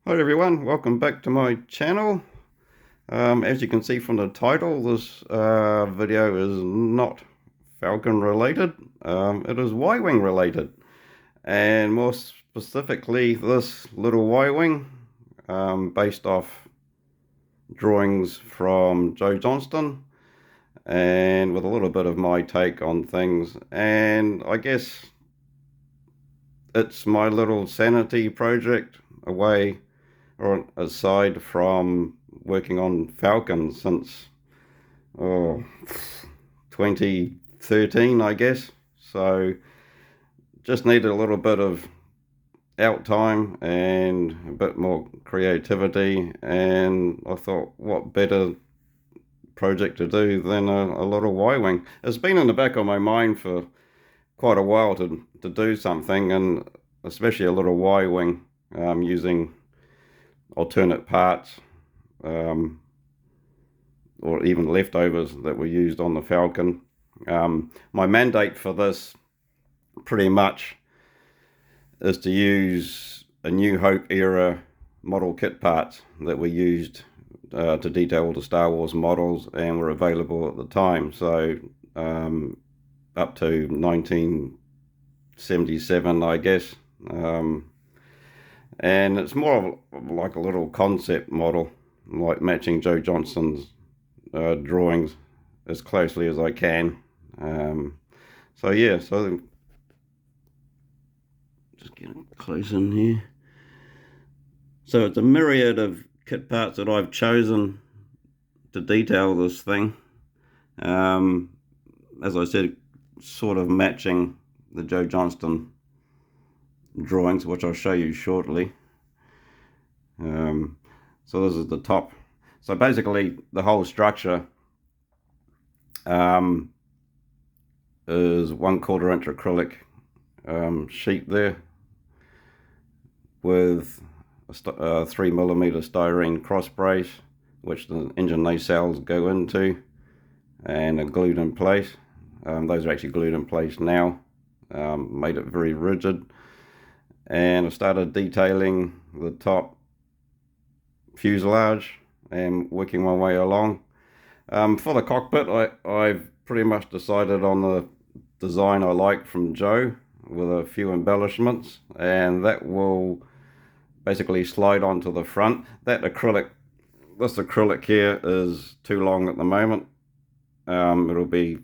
Hi everyone, welcome back to my channel. As you can see from the title, this video is not Falcon related. It is Y-wing related, and more specifically this little Y-wing, based off drawings from Johnston, and with a little bit of my take on things. And I guess it's my little sanity project away or aside from working on Falcon since 2013, I guess. So just needed a little bit of out time and a bit more creativity, and I thought what better project to do than a little Y-wing. It's been in the back of my mind for quite a while to do something, and especially a little Y-wing, using alternate parts, or even leftovers that were used on the Falcon. My mandate for this pretty much is to use a New Hope era model kit parts that were used to detail all the Star Wars models and were available at the time. So up to 1977, I guess. And it's more of like a little concept model, like matching Joe Johnston's drawings as closely as I can. So yeah, so just get close in here. So it's a myriad of kit parts that I've chosen to detail this thing. As I said, sort of matching the Joe Johnston drawings, which I'll show you shortly. So this is the top. So basically the whole structure is 1/4 inch acrylic sheet there with a 3mm styrene cross brace, which the engine nacelles go into and are glued in place. Those are actually glued in place now. Made it very rigid, and I started detailing the top fuselage and working my way along. For the cockpit, I've pretty much decided on the design I like from Joe with a few embellishments, and that will basically slide onto the front. This acrylic here is too long at the moment. It'll be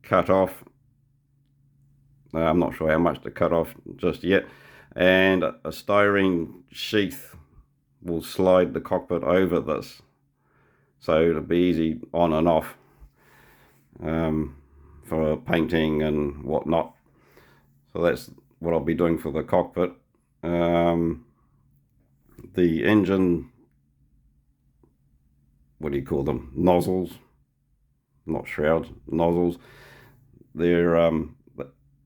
cut off. I'm not sure how much to cut off just yet, and a styrene sheath will slide the cockpit over this, so it'll be easy on and off for painting and whatnot. So that's what I'll be doing for the cockpit. The engine, what do you call them, nozzles, not shrouds, nozzles, they're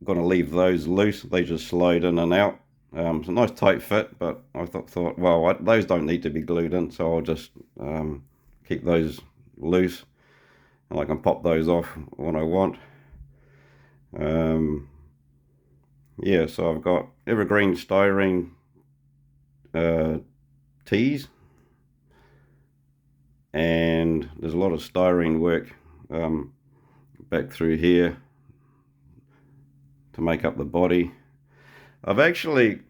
going to leave those loose. They just slide in and out. It's a nice tight fit, but I thought well, those don't need to be glued in, so I'll just keep those loose, and I can pop those off when I want. Yeah, so I've got evergreen styrene tees, and there's a lot of styrene work back through here to make up the body. I've actually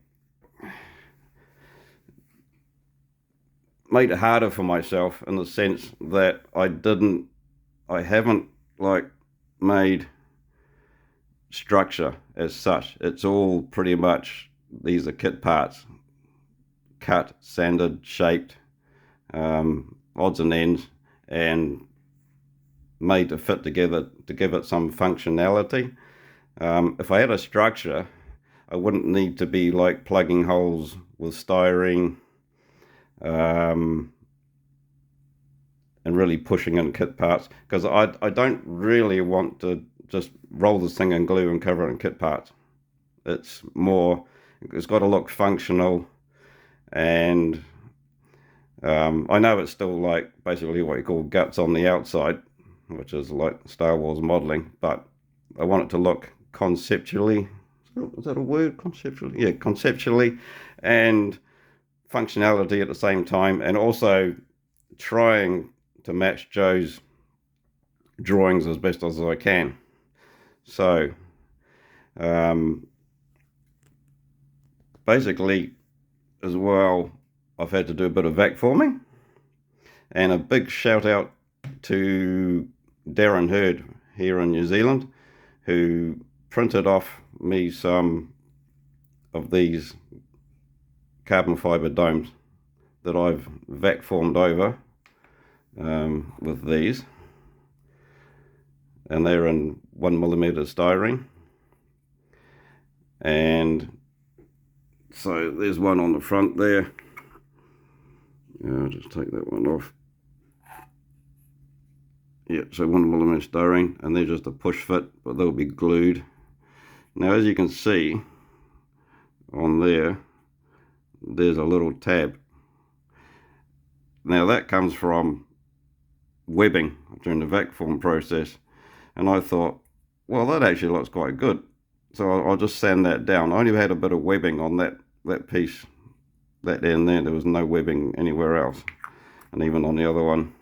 made it harder for myself in the sense that I haven't like made structure as such. It's all pretty much, these are kit parts, cut, sanded, shaped, odds and ends, and made to fit together to give it some functionality. If I had a structure, I wouldn't need to be like plugging holes with styrene and really pushing in kit parts, because I don't really want to just roll this thing in glue and cover it in kit parts. It's got to look functional, and I know it's still like basically what you call guts on the outside, which is like Star Wars modeling, but I want it to look conceptually, is that a word, conceptually? Yeah, conceptually and functionality at the same time, and also trying to match Joe's drawings as best as I can. So basically as well, I've had to do a bit of vac-forming, and a big shout out to Darren Hurd here in New Zealand, who printed off me some of these carbon fibre domes that I've vac-formed over with these, and they're in 1mm styrene. And so there's one on the front there. I'll just take that one off. Yeah, so 1mm styrene, and they're just a push fit, but they'll be glued. Now, as you can see on there, there's a little tab. Now that comes from webbing during the vac-form process, and I thought, well, that actually looks quite good, so I'll just sand that down. I only had a bit of webbing on that piece, that end there. There was no webbing anywhere else, and even on the other one,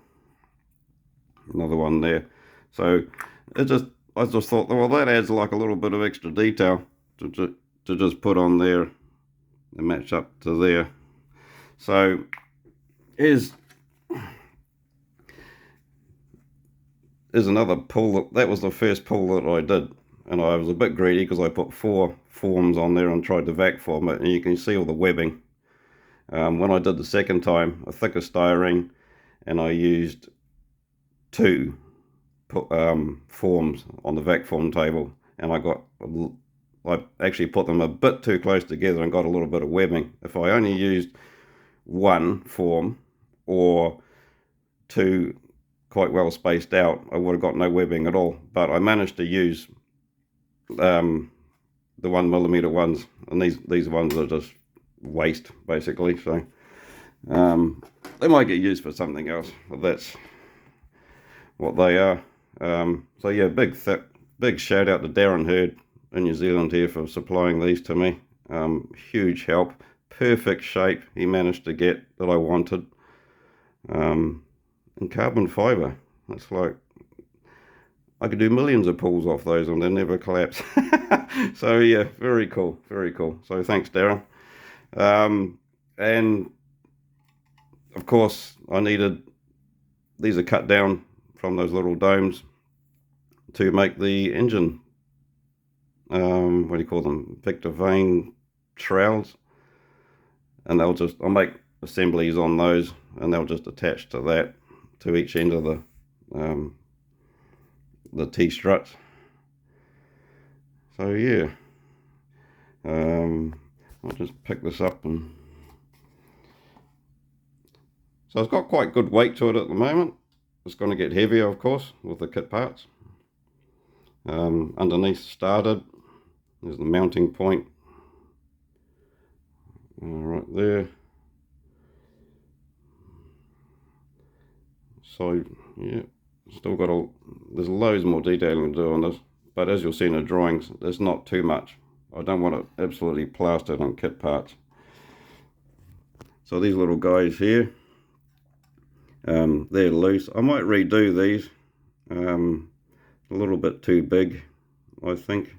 another one there. So I just thought, well, that adds like a little bit of extra detail to just put on there and match up to there. So here's another pull. That was the first pull that I did, and I was a bit greedy because I put 4 forms on there and tried to vac-form it, and you can see all the webbing. When I did the second time, a thicker styrene, and I used 2 forms on the vac-form table, and I actually put them a bit too close together and got a little bit of webbing. If I only used 1 form or 2 quite well spaced out, I would have got no webbing at all. But I managed to use the 1mm ones, and these ones are just waste basically. So they might get used for something else, but that's what they are. So yeah, big shout out to Darren Hurd in New Zealand here for supplying these to me. Huge help. Perfect shape he managed to get that I wanted. And carbon fibre, that's like, I could do millions of pulls off those and they never collapse. So yeah, very cool, very cool. So thanks, Darren. And of course I needed, these are cut down from those little domes to make the engine, what do you call them, Victor vane shrouds, and I'll make assemblies on those, and they'll just attach to that, to each end of the T-struts. So yeah, I'll just pick this up, and so it's got quite good weight to it at the moment. It's going to get heavier, of course, with the kit parts. Underneath started, there's the mounting point right there. So yeah, still got there's loads more detailing to do on this, but as you'll see in the drawings, there's not too much. I don't want it absolutely plastered on kit parts. So these little guys here, they're loose. I might redo these. A little bit too big, I think,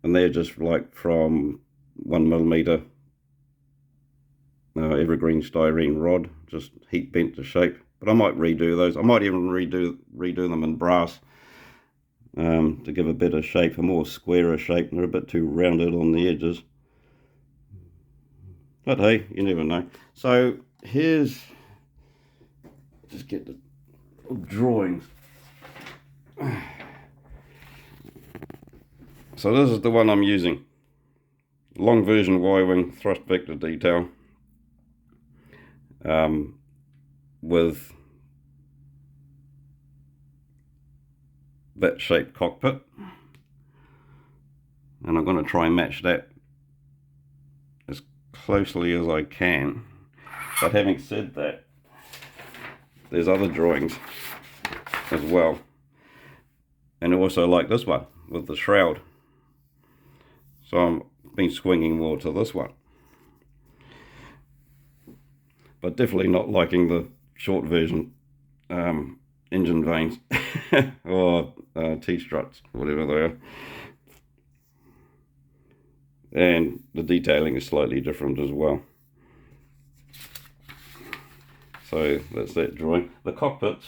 and they're just like from 1mm evergreen styrene rod, just heat bent to shape. But I might redo those. I might even redo them in brass to give a better shape, a more squarer shape. They're a bit too rounded on the edges, but hey, you never know. So here's, just get the drawings. So this is the one I'm using, long version Y-wing thrust vector detail, with that shaped cockpit, and I'm going to try and match that as closely as I can. But having said that, there's other drawings as well, and also like this one with the shroud. So I've been swinging more to this one. but definitely not liking the short version engine vanes or T-struts, whatever they are. And the detailing is slightly different as well. So that's that drawing. The cockpits,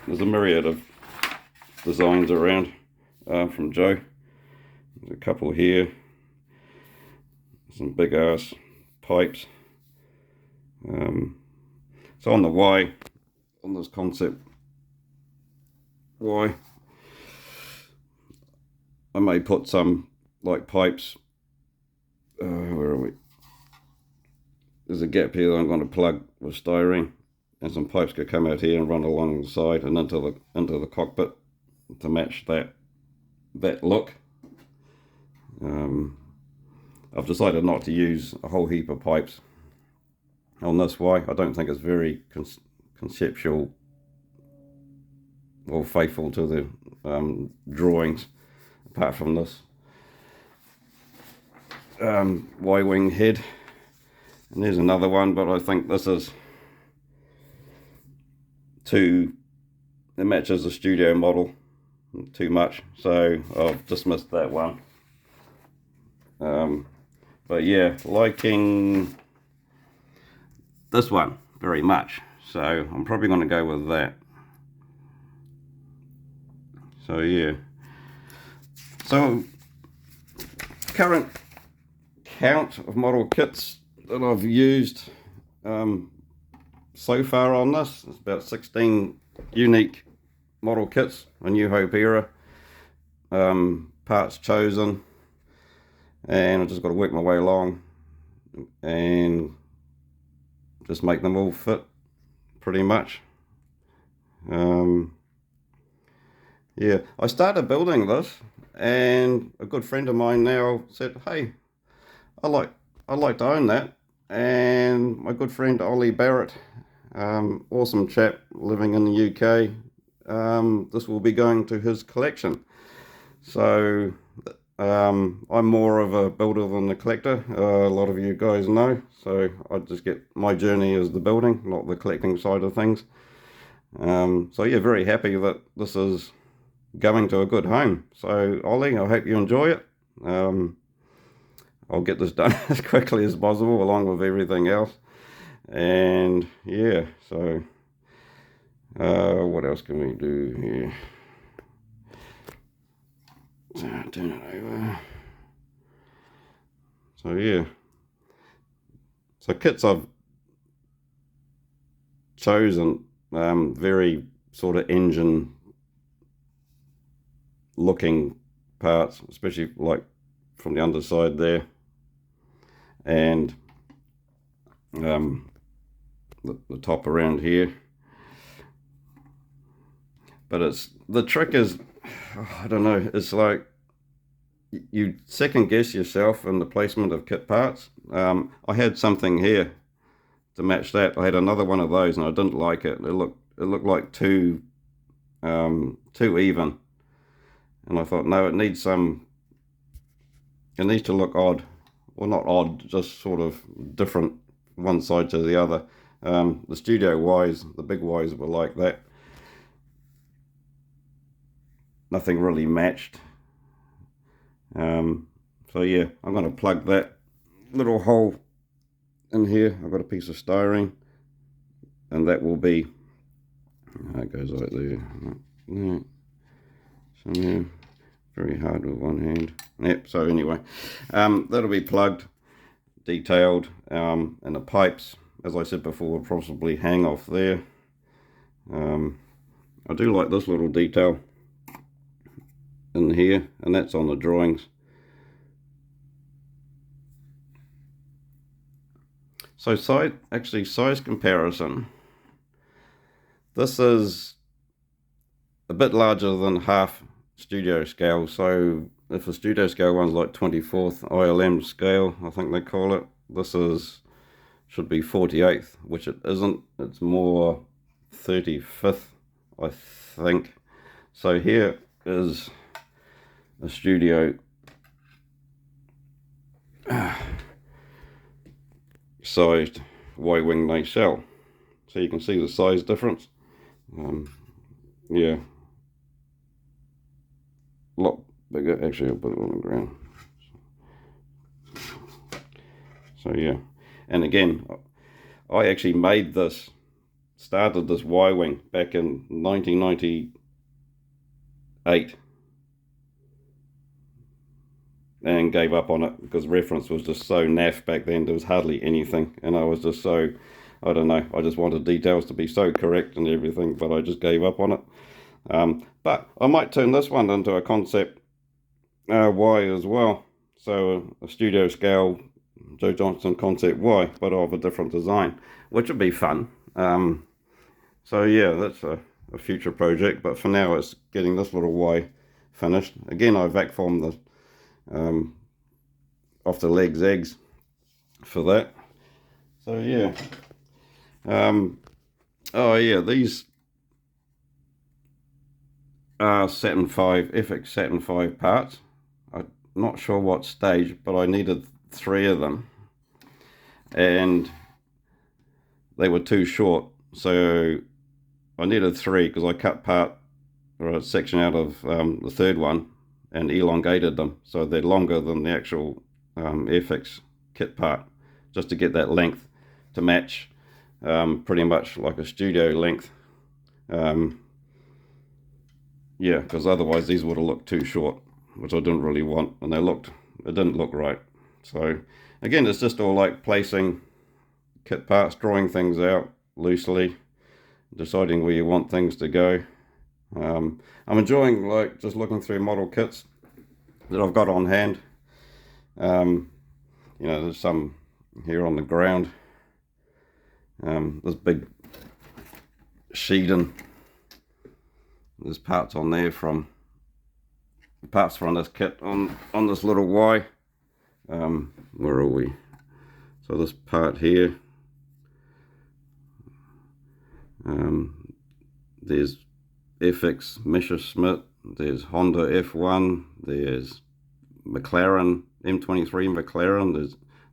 there's a myriad of designs around from Joe. There's a couple here, some big ass pipes. So on the Y, on this concept Y, I may put some like pipes. Where are we? There's a gap here that I'm going to plug with styrene, and some pipes could come out here and run along the side and into the cockpit to match that look. I've decided not to use a whole heap of pipes on this Y. I don't think it's very conceptual or faithful to the drawings, apart from this Y-wing head. And there's another one, but I think this is it matches the studio model too much, so I've dismissed that one. But yeah, liking this one very much, so I'm probably going to go with that. So yeah, so current count of model kits that I've used so far on this is about 16 unique model kits, a New Hope era, parts chosen, and I've just got to work my way along and just make them all fit pretty much. Yeah, I started building this, and a good friend of mine now said, hey, I'd like to own that. And my good friend Ollie Barrett, awesome chap living in the UK, this will be going to his collection. So I'm more of a builder than a collector, a lot of you guys know, so I just get my journey as the building, not the collecting side of things. So yeah, very happy that this is going to a good home. So Ollie, I hope you enjoy it. I'll get this done as quickly as possible along with everything else. And yeah, so what else can we do here? Turn it over. So yeah, so kits I've chosen very sort of engine looking parts, especially like from the underside there, and the top around here. But the trick is, I don't know, it's like you second guess yourself in the placement of kit parts. I had something here to match that. I had another one of those and I didn't like it. It looked like too even, and I thought, no, it needs to look odd. Well, not odd, just sort of different, one side to the other. The studio Ys, the big Ys, were like that. Nothing really matched. So yeah, I'm going to plug that little hole in here. I've got a piece of styrene, and that will be, it goes right there. So very hard with one hand. Yep, so anyway, that'll be plugged, detailed, and the pipes, as I said before, will possibly hang off there. I do like this little detail in here, and that's on the drawings. So size comparison. This is a bit larger than half studio scale. So if the studio scale one's like 24th ILM scale, I think they call it, this should be 48th, which it isn't. It's more 35th, I think. So here is a studio sized Y-wing nacelle. So you can see the size difference. Yeah, a lot bigger. Actually, I'll put it on the ground. So yeah, and again, I actually started this Y-wing back in 1998 and gave up on it because reference was just so naff back then. There was hardly anything, and I was just so, I don't know, I just wanted details to be so correct and everything, but I just gave up on it. But I might turn this one into a concept Y as well. So a studio scale Joe Johnston concept Y, but of a different design, which would be fun. So yeah, that's a future project, but for now it's getting this little Y finished. Again, I vac-formed the off the legs eggs for that. So yeah. Oh yeah, these are Saturn V, FX Saturn V parts. I'm not sure what stage, but I needed 3 of them, and they were too short, so I needed 3 because I cut part or a section out of the 3rd one and elongated them so they're longer than the actual FX kit part, just to get that length to match pretty much like a studio length. Yeah, because otherwise these would have looked too short, which I didn't really want, and it didn't look right. So again, it's just all like placing kit parts, drawing things out loosely, deciding where you want things to go. I'm enjoying like just looking through model kits that I've got on hand. You know, there's some here on the ground. This big Sheedon. There's parts on there from this kit on this little Y. Where are we? So this part here. There's FX Messerschmitt. There's Honda F1. There's McLaren M23 McLaren.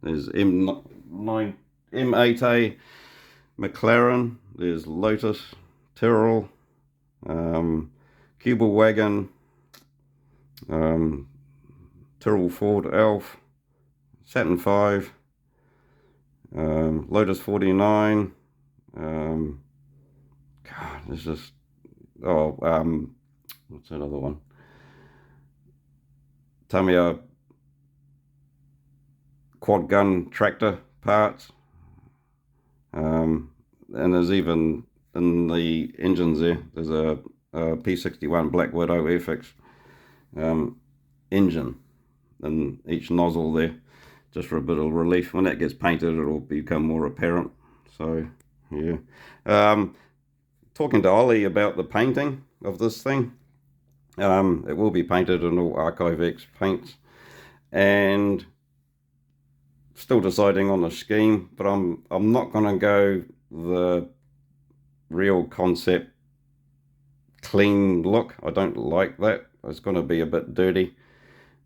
There's M8A McLaren. There's Lotus Tyrrell. Cubel Wagon, Tyrrell Ford Elf, Saturn V, Lotus 49, God, there's just, what's that other one? Tamiya quad gun tractor parts, and there's even in the engines there's a P61 Black Widow FX engine in each nozzle there, just for a bit of relief. When that gets painted, it'll become more apparent. So yeah, talking to Ollie about the painting of this thing. It will be painted in all Archive X paints, and still deciding on the scheme, but I'm not going to go the real concept clean look. I don't like that. It's going to be a bit dirty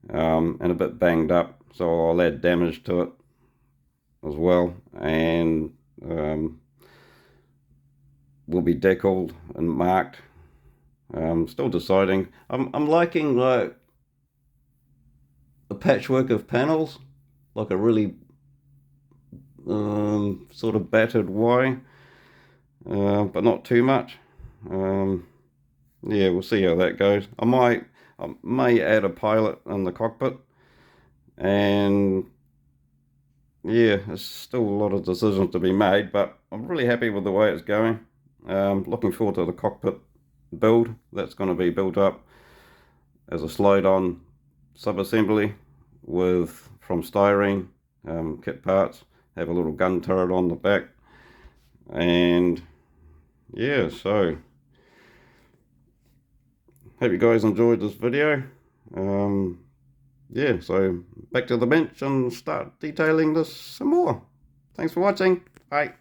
and a bit banged up, so I'll add damage to it as well, and will be decaled and marked. Still deciding. I'm liking like a patchwork of panels, like a really sort of battered Y, but not too much. Yeah, we'll see how that goes. I may add a pilot in the cockpit, and yeah, there's still a lot of decisions to be made, but I'm really happy with the way it's going. Looking forward to the cockpit build that's going to be built up as a slide-on sub-assembly from styrene kit parts. Have a little gun turret on the back, and yeah, so hope you guys enjoyed this video. Yeah, so back to the bench and start detailing this some more. Thanks for watching. Bye.